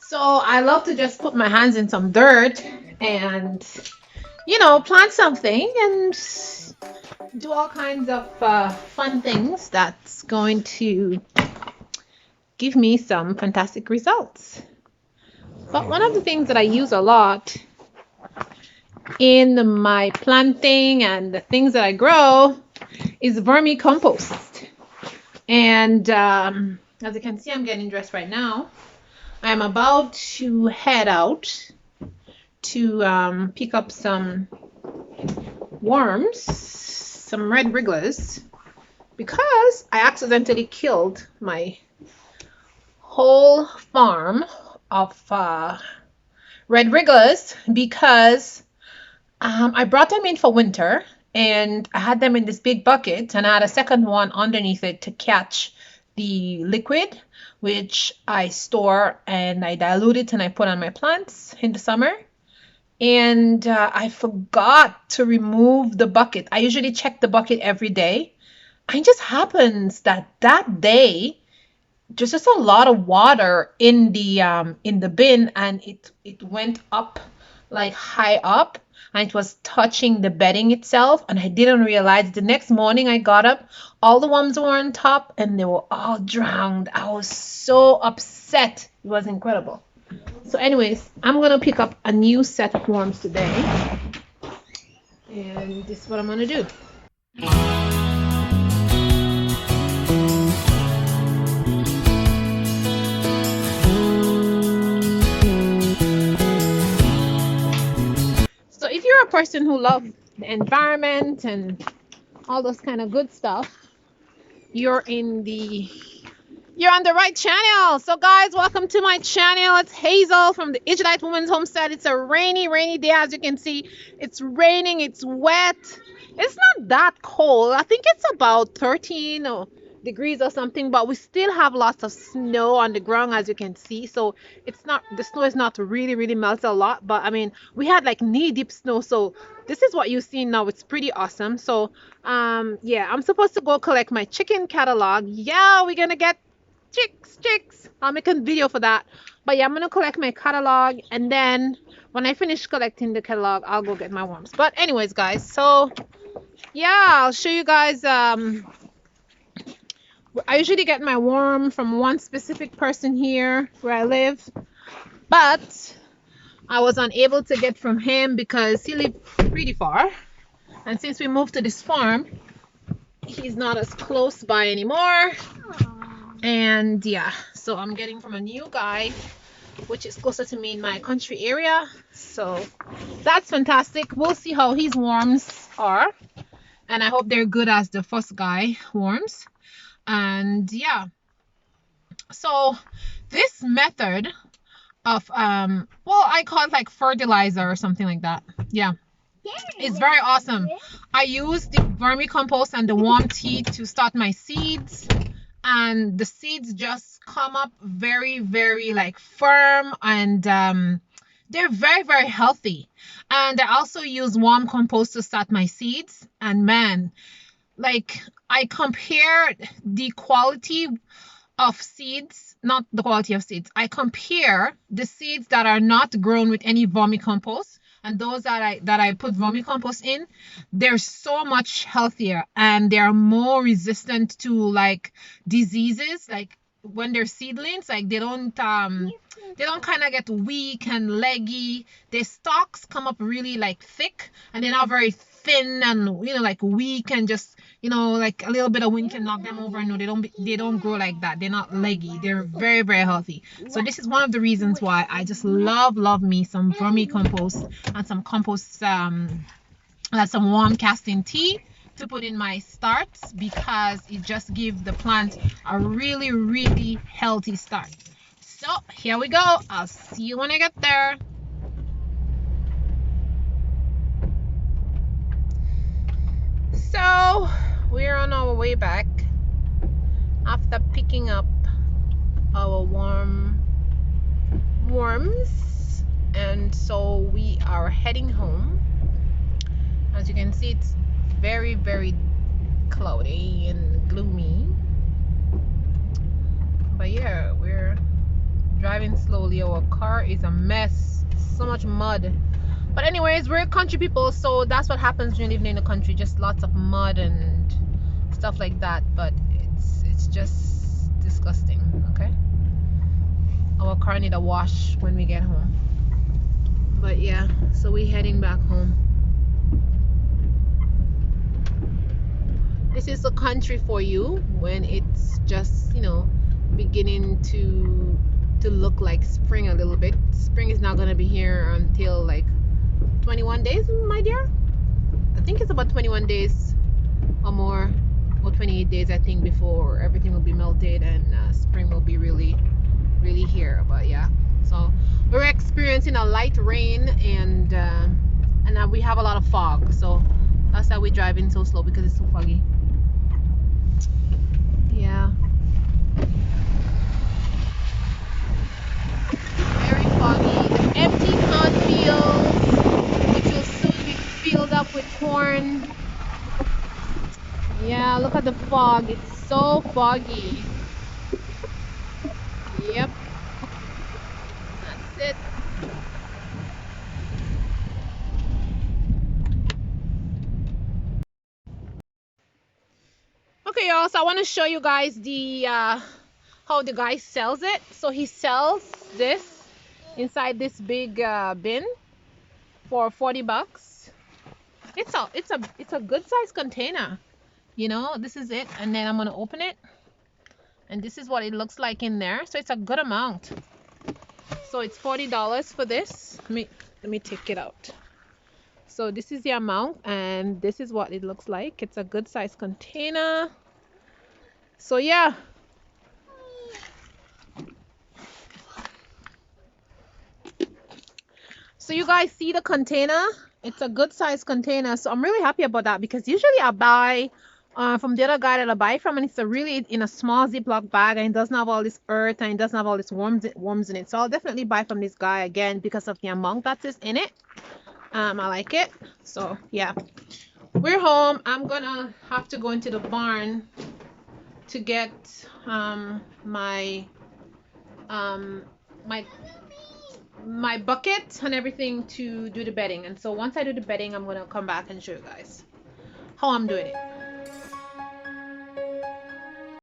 So I love to just put my hands in some dirt and, plant something and do all kinds of fun things that's going to give me some fantastic results. But one of the things that I use a lot in my planting and the things that I grow is Vermi compost. And as you can see, I'm getting dressed right now. I'm about to head out to pick up some worms, some red wrigglers, because I accidentally killed my whole farm of red wrigglers because I brought them in for winter and I had them in this big bucket and I had a second one underneath it to catch the liquid, which I store and I dilute it and I put on my plants in the summer. And I forgot to remove the bucket. I usually check the bucket every day. And it just happens that that day there's just a lot of water in the bin, and it went up like high up, and it was touching the bedding itself, and I didn't realize. The next morning I got up, all the worms were on top and they were all drowned. I was so upset. It was incredible. So anyways, I'm gonna pick up a new set of worms today, and this is what I'm gonna do. So if you're a person who loves the environment and all those kind of good stuff, you're on the right channel. So guys, welcome to my channel. It's Hazel from the Israelite Women's Homestead. It's a rainy day. As you can see, it's raining, it's wet. It's not that cold. I think it's about 13 degrees or something, but we still have lots of snow on the ground, as you can see. So the snow is not really melted a lot, but I mean, we had like knee-deep snow. So this is what you see now. It's pretty awesome. So yeah, I'm supposed to go collect my chicken catalog. Yeah, we're gonna get chicks. I'll make a video for that. But yeah, I'm gonna collect my catalog, and then when I finish collecting the catalog, I'll go get my worms. But anyways, guys, so yeah, I'll show you guys. I usually get my worm from one specific person here where I live, but I was unable to get from him because he lived pretty far, and since we moved to this farm, he's not as close by anymore. And yeah, so I'm getting from a new guy, which is closer to me in my country area. So that's fantastic. We'll see how his worms are, and I hope they're good as the first guy worms. And yeah, so this method of well, I call it like fertilizer or something like that. Yeah, it's very awesome. I use the vermicompost and the warm tea to start my seeds, and the seeds just come up very like firm, and they're very healthy. And I also use warm compost to start my seeds, and man, like I compare the quality of seeds, not the quality of seeds. I compare the seeds that are not grown with any vermicompost and those that I put vermicompost in. They're so much healthier and they're more resistant to like diseases. Like when they're seedlings, like they don't kind of get weak and leggy. Their stalks come up really like thick, and they're not very thin and like weak and just like a little bit of wind can knock them over. No, they don't grow like that. They're not leggy. They're very healthy. So this is one of the reasons why I just love me some vermicompost and some compost, like some warm casting tea to put in my starts, because it just gives the plant a really healthy start. So here we go. I'll see you when I get there. So we're on our way back after picking up our worms, and so we are heading home. As you can see, it's very cloudy and gloomy, but yeah, we're driving driving slowly. Our car is a mess, so much mud. But anyways, we're country people, so that's what happens when you're living in the country, just lots of mud and stuff like that. But it's just disgusting. Okay, our car need a wash when we get home. But yeah, so we're heading back home. This is the country for you when it's just, you know, beginning to look like spring a little bit. Spring is not going to be here until like 21 days, my dear. I think it's about 21 days or more, or 28 days, I think, before everything will be melted and spring will be really here. But yeah, so we're experiencing a light rain and we have a lot of fog, so that's why we're driving so slow, because it's so foggy. Yeah, very foggy. The empty cornfields, which will soon be filled up with corn. Yeah, look at the fog. It's so foggy. Yep, that's it. Okay, y'all, so I want to show you guys the how the guy sells it. So he sells this inside this big bin for 40 bucks. It's a good size container. You know, this is it, and then I'm gonna open it, and this is what it looks like in there. So it's a good amount. So it's $40 for this. Let me take it out. So this is the amount, and this is what it looks like. It's a good size container. So yeah. So you guys see the container? It's a good size container. So I'm really happy about that, because usually I buy from the other guy that I buy from, and it's a really in a small Ziploc bag, and it doesn't have all this earth, and it doesn't have all this worms in it. So I'll definitely buy from this guy again because of the amount that is in it. I like it. So yeah, we're home. I'm gonna have to go into the barn to get my my bucket and everything to do the bedding. And so once I do the bedding, I'm gonna come back and show you guys how I'm doing it.